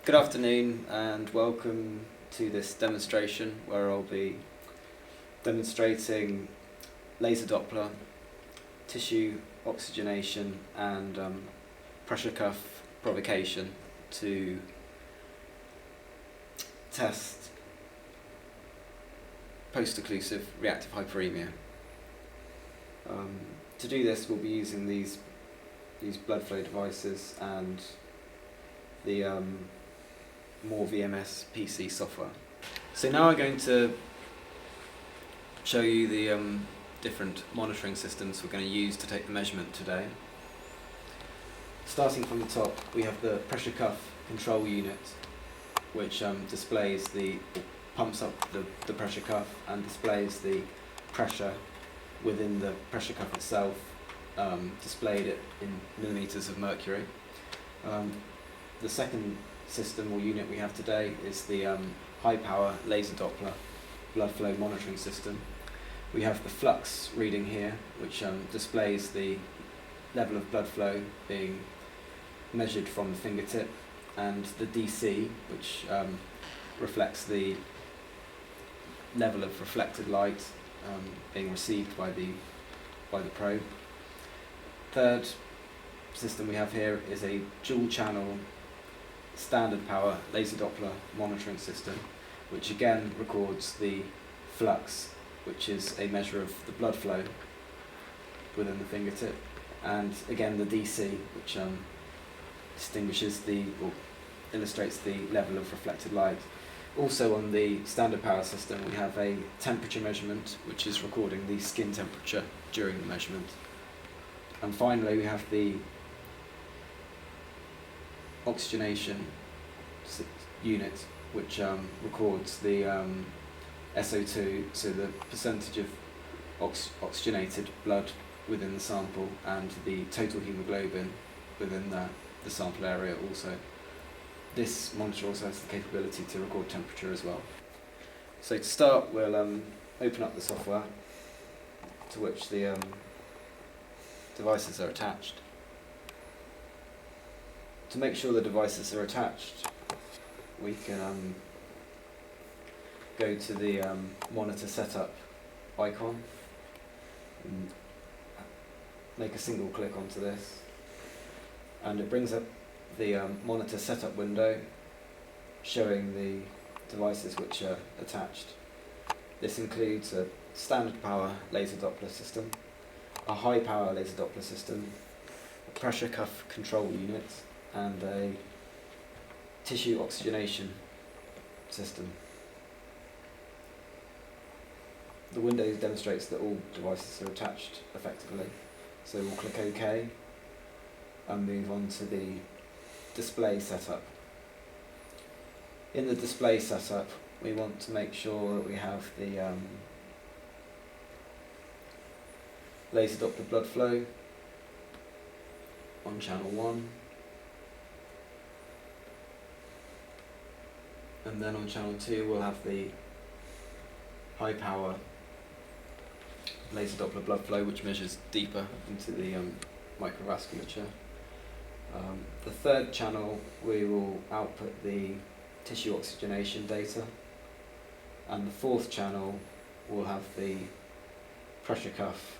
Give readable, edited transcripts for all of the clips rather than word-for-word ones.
Good afternoon and welcome to this demonstration where I'll be demonstrating laser Doppler, tissue oxygenation and pressure cuff provocation to test post-occlusive reactive hyperemia. To do this we'll be using these blood flow devices and the more VMS PC software. So now I'm going to show you the different monitoring systems we're going to use to take the measurement today. Starting from the top, we have the pressure cuff control unit, which pumps up the pressure cuff and displays the pressure within the pressure cuff itself, displayed it in millimeters of mercury. The second system or unit we have today is the high power laser Doppler blood flow monitoring system. We have the flux reading here, which displays the level of blood flow being measured from the fingertip, and the DC, which reflects the level of reflected light being received by the probe. Third system we have here is a dual channel standard power laser Doppler monitoring system, which again records the flux, which is a measure of the blood flow within the fingertip, and again the DC, which distinguishes or illustrates the level of reflected light. Also on the standard power system we have a temperature measurement, which is recording the skin temperature during the measurement. And finally we have the oxygenation unit, which records the SO2, so the percentage of oxygenated blood within the sample, and the total hemoglobin within the sample area also. This monitor also has the capability to record temperature as well. So to start, we'll open up the software to which the devices are attached. To make sure the devices are attached, we can go to the monitor setup icon and make a single click onto this, and it brings up the monitor setup window showing the devices which are attached. This includes a standard power laser Doppler system, a high power laser Doppler system, a pressure cuff control unit, and a tissue oxygenation system. The window demonstrates that all devices are attached effectively, so we'll click OK and move on to the display setup. In the display setup we want to make sure that we have the laser Doppler blood flow on channel 1, and then on channel 2 we'll have the high power laser Doppler blood flow, which measures deeper into the microvasculature. The third channel we will output the tissue oxygenation data, and the fourth channel will have the pressure cuff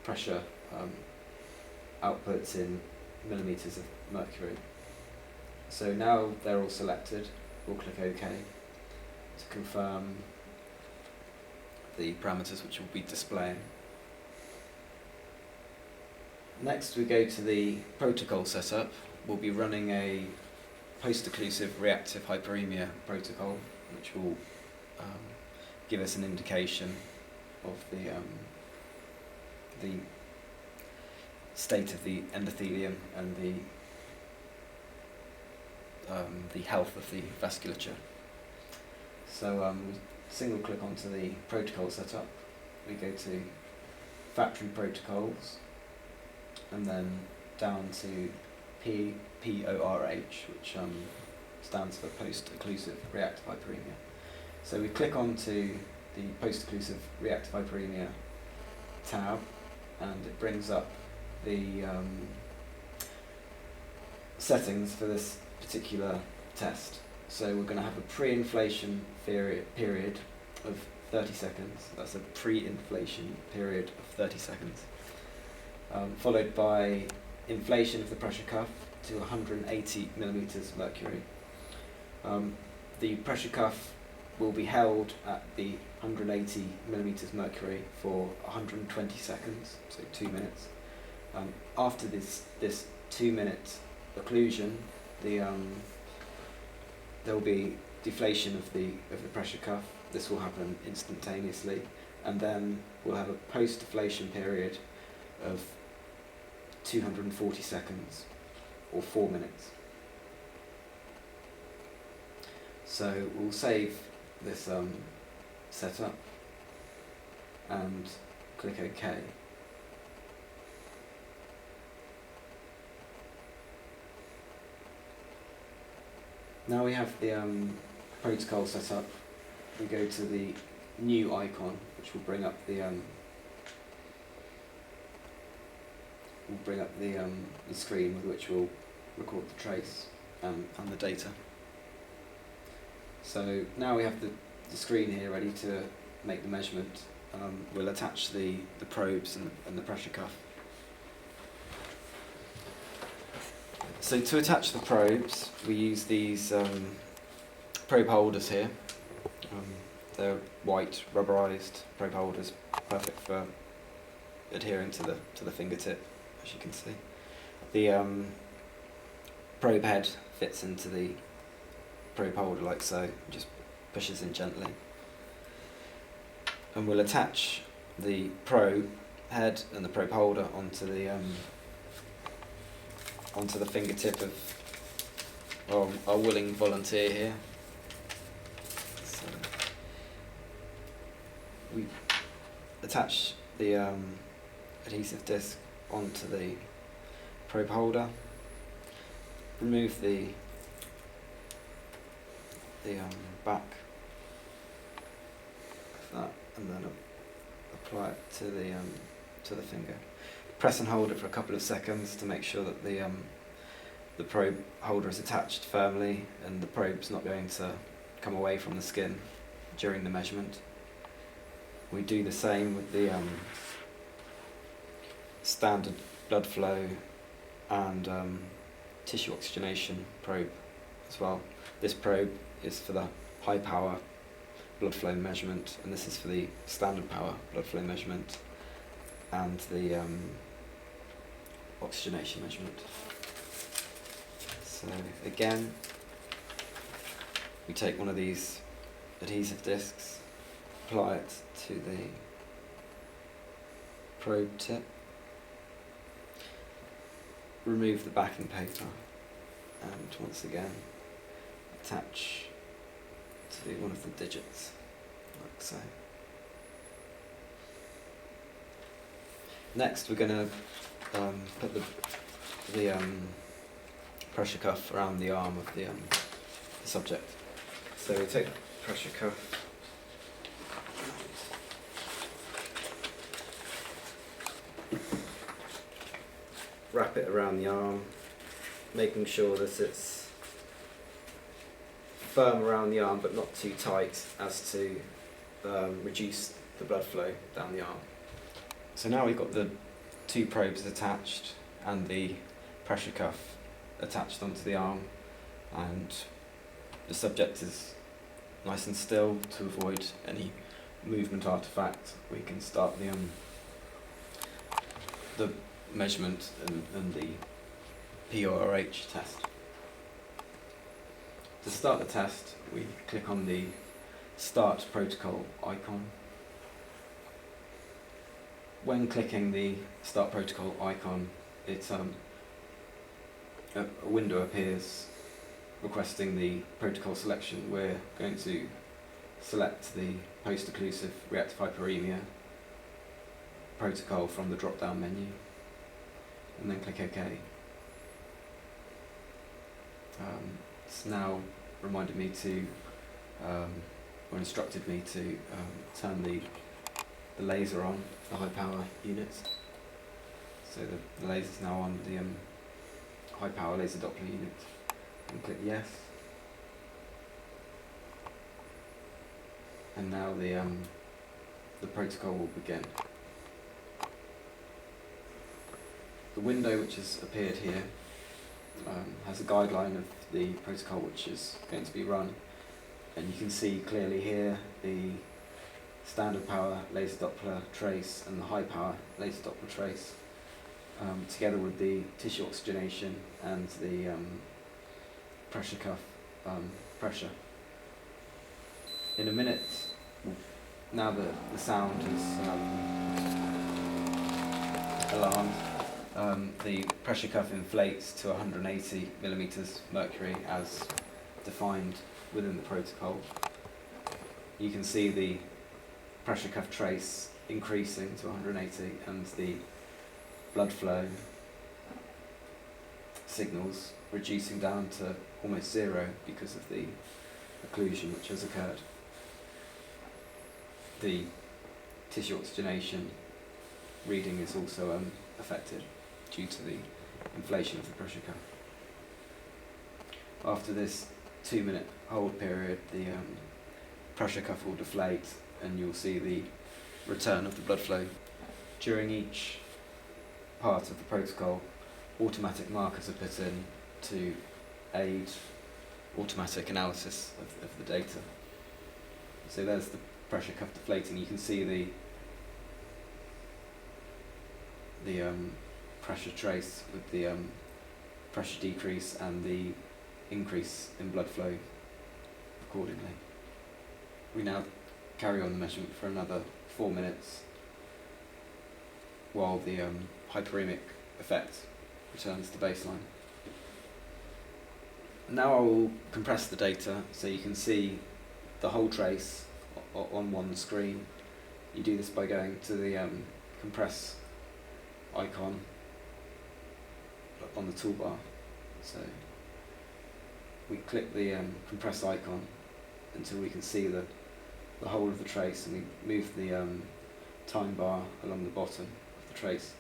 pressure outputs in millimeters of mercury. So now they're all selected, we'll click OK to confirm the parameters which will be displaying. Next we go to the protocol setup. We'll be running a post-occlusive reactive hyperemia protocol, which will give us an indication of the state of the endothelium and the health of the vasculature. So we single click onto the protocol setup, we go to factory protocols, and then down to PORH, which stands for post-occlusive reactive hyperemia. So we click onto the post-occlusive reactive hyperemia tab, and it brings up the settings for this particular test. So we're going to have a pre-inflation period of 30 seconds. That's a pre-inflation period of 30 seconds. Followed by inflation of the pressure cuff to 180 millimeters mercury. The pressure cuff will be held at the 180 millimeters mercury for 120 seconds, so 2 minutes. After this 2 minute occlusion, there will be deflation of the pressure cuff. This will happen instantaneously, and then we'll have a post-deflation period of 240 seconds, or 4 minutes. So we'll save this setup and click OK. Now we have the protocol set up. We go to the new icon, which will bring up the screen with which we'll record the trace and the data. So now we have the screen here ready to make the measurement. We'll attach the probes and the pressure cuff. So to attach the probes, we use these probe holders here. They're white, rubberized probe holders, perfect for adhering to the fingertip, as you can see. The probe head fits into the probe holder like so, just pushes in gently. And we'll attach the probe head and the probe holder onto the fingertip of our willing volunteer here. So we attach the adhesive disc onto the probe holder, remove the back of that, and then apply it to the finger. Press and hold it for a couple of seconds to make sure that the probe holder is attached firmly and the probe's not going to come away from the skin during the measurement. We do the same with the standard blood flow and tissue oxygenation probe as well. This probe is for the high power blood flow measurement, and this is for the standard power blood flow measurement and the oxygenation measurement. So again, we take one of these adhesive discs, apply it to the probe tip, remove the backing paper, and once again attach to one of the digits, like so. Next we're going to put the pressure cuff around the arm of the subject. So we take the pressure cuff, wrap it around the arm, making sure that it's firm around the arm but not too tight as to reduce the blood flow down the arm. So now we've got the two probes attached and the pressure cuff attached onto the arm, and the subject is nice and still to avoid any movement artifact. We can start the measurement and the PORH test. To start the test, we click on the Start Protocol icon. When clicking the Start Protocol icon, a window appears requesting the protocol selection. We're going to select the post-occlusive reactive hyperemia protocol from the drop-down menu, and then click OK. It's now reminded me to, or instructed me to turn the laser on, the high power units. So the laser is now on the high power laser Doppler unit. And click yes. And now the protocol will begin. The window which has appeared here has a guideline of the protocol which is going to be run, and you can see clearly here the standard power laser Doppler trace and the high power laser Doppler trace, together with the tissue oxygenation and the pressure cuff pressure. In a minute, now that the sound is alarmed, the pressure cuff inflates to 180 millimeters mercury as defined within the protocol. You can see the pressure cuff trace increasing to 180 and the blood flow signals reducing down to almost zero because of the occlusion which has occurred. The tissue oxygenation reading is also affected due to the inflation of the pressure cuff. After this 2-minute hold period, the pressure cuff will deflate and you'll see the return of the blood flow. During each part of the protocol, automatic markers are put in to aid automatic analysis of the data. So there's the pressure cuff deflating. You can see the pressure trace with the pressure decrease and the increase in blood flow accordingly. We now carry on the measurement for another 4 minutes while the hyperemic effect returns to baseline. Now I will compress the data so you can see the whole trace on one screen. You do this by going to the compress icon on the toolbar. So we click the compress icon until we can see the whole of the trace, and we move the time bar along the bottom of the trace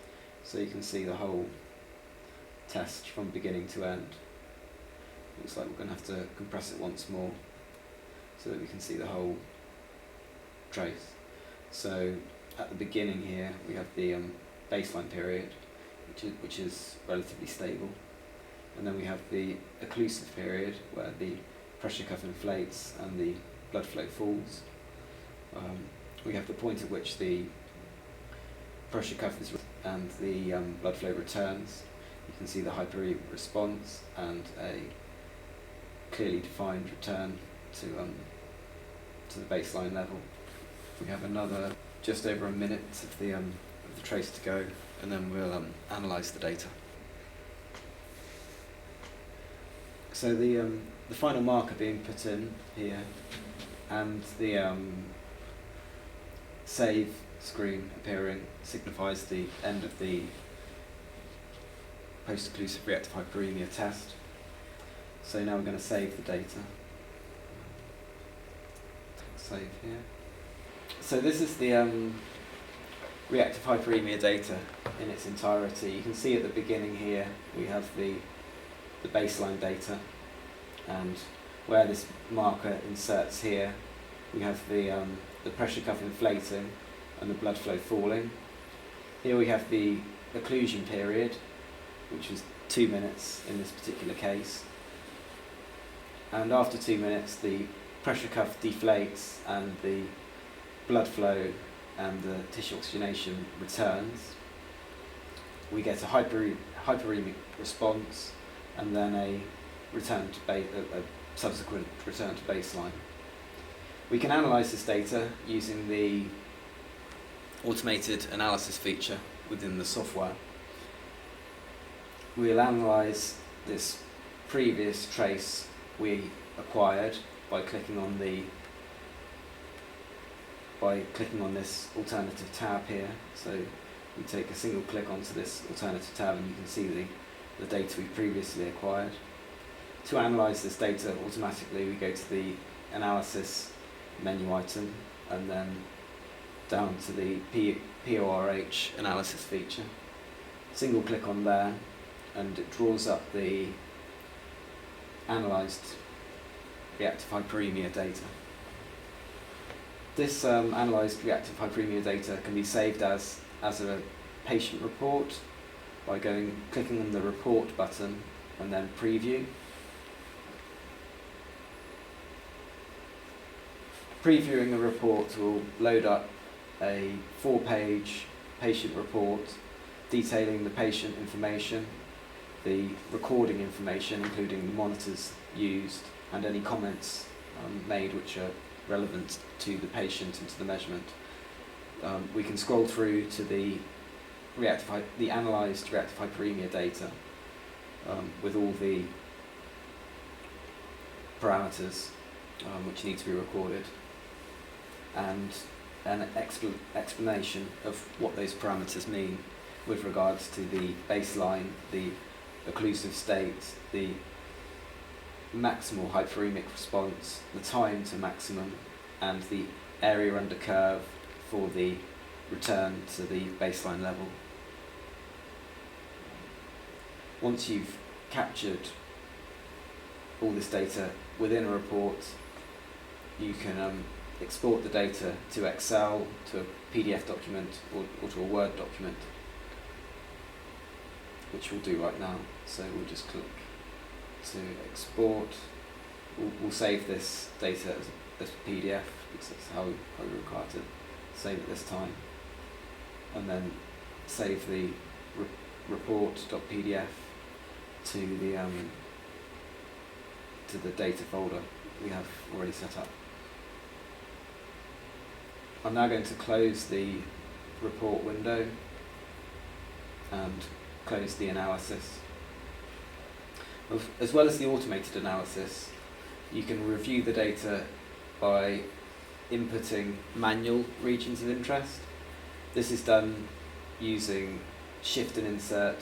so you can see the whole test from beginning to end. Looks like we're going to have to compress it once more so that we can see the whole trace. So at the beginning here we have the baseline period, which is relatively stable, and then we have the occlusive period where the pressure cuff inflates and the blood flow falls. We have the point at which the pressure cuff is and the blood flow returns. You can see the hyperemic response and a clearly defined return to the baseline level. We have another just over a minute of the trace to go, and then we'll analyse the data. So the final marker being put in here, and the save screen appearing signifies the end of the post-occlusive reactive hyperemia test. So now we're going to save the data. Save here. So this is the reactive hyperemia data in its entirety. You can see at the beginning here we have the baseline data, and where this marker inserts here we have the pressure cuff inflating and the blood flow falling. Here we have the occlusion period, which was 2 minutes in this particular case, and after 2 minutes the pressure cuff deflates and the blood flow and the tissue oxygenation returns. We get a hyperemic response and then a subsequent return to baseline. We can analyse this data using the automated analysis feature within the software. We'll analyse this previous trace we acquired by clicking on this alternative tab here. So we take a single click onto this alternative tab and you can see the data we previously acquired. To analyse this data automatically, we go to the analysis menu item and then down to the PORH analysis feature. Single click on there and it draws up the analysed reactive hyperemia data. This analysed reactive hyperemia data can be saved as a patient report by clicking on the report button and then preview. Previewing the report will load up a 4-page patient report detailing the patient information, the recording information including the monitors used and any comments made which are relevant to the patient and to the measurement. We can scroll through to the analysed reactive hyperemia data with all the parameters which need to be recorded, and an explanation of what those parameters mean with regards to the baseline, the occlusive state, the maximal hyperemic response, the time to maximum, and the area under curve for the return to the baseline level. Once you've captured all this data within a report, you can export the data to Excel, to a PDF document, or to a Word document, which we'll do right now. So we'll just click to export. We'll save this data as PDF because that's how we're required to save it this time, and then save the report.pdf to the data folder we have already set up. I'm now going to close the report window and close the analysis. As well as the automated analysis, you can review the data by inputting manual regions of interest. This is done using Shift and Insert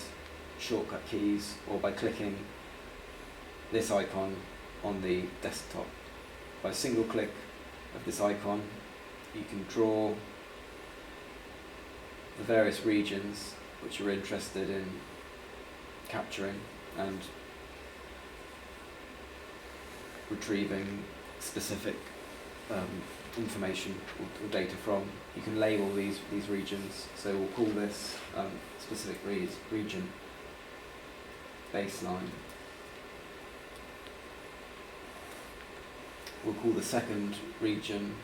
shortcut keys, or by clicking this icon on the desktop. By a single click of this icon, you can draw the various regions which you're interested in capturing and retrieving specific information or data from. You can label these regions, so we'll call this specific region baseline. We'll call the second region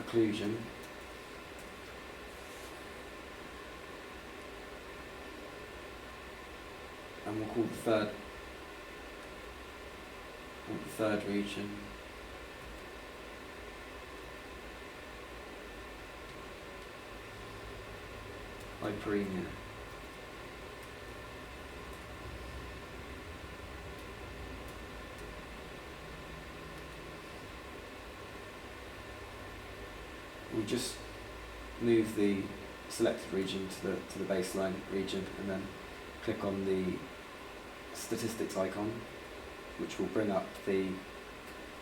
occlusion. And we'll call the third region hyperemia. We'll just move the selected region to the baseline region, and then click on the statistics icon, which will bring up the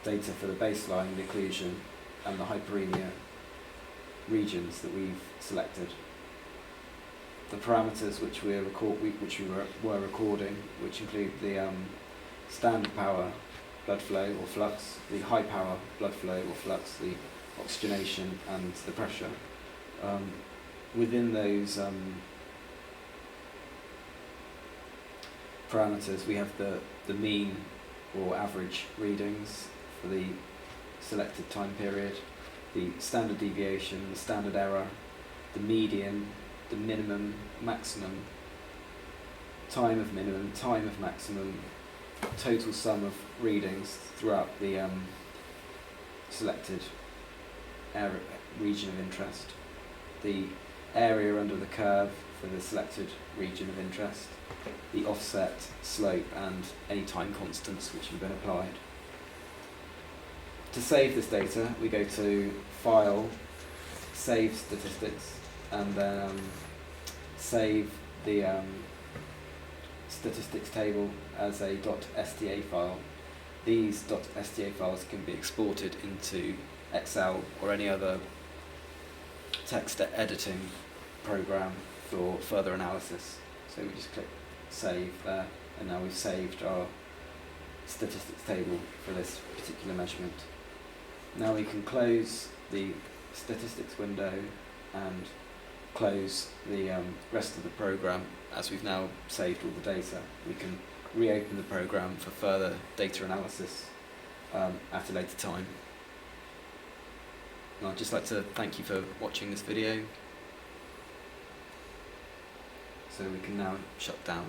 data for the baseline, the occlusion, and the hyperemia regions that we've selected. The parameters which we were recording, which include the standard power blood flow or flux, the high power blood flow or flux, the oxygenation, and the pressure. Within those parameters, we have the mean or average readings for the selected time period, the standard deviation, the standard error, the median, the minimum, maximum, time of minimum, time of maximum, total sum of readings throughout the selected region of interest, the area under the curve for the selected region of interest, the offset, slope, and any time constants which have been applied. To save this data, we go to File, Save Statistics, and then save the statistics table as a .sta file. these .sta files can be exported into Excel or any other text editing program for further analysis. So we just click save there, and now we've saved our statistics table for this particular measurement. Now we can close the statistics window and close the rest of the program. As we've now saved all the data, we can reopen the program for further data analysis at a later time. And I'd just like to thank you for watching this video. So we can now shut down.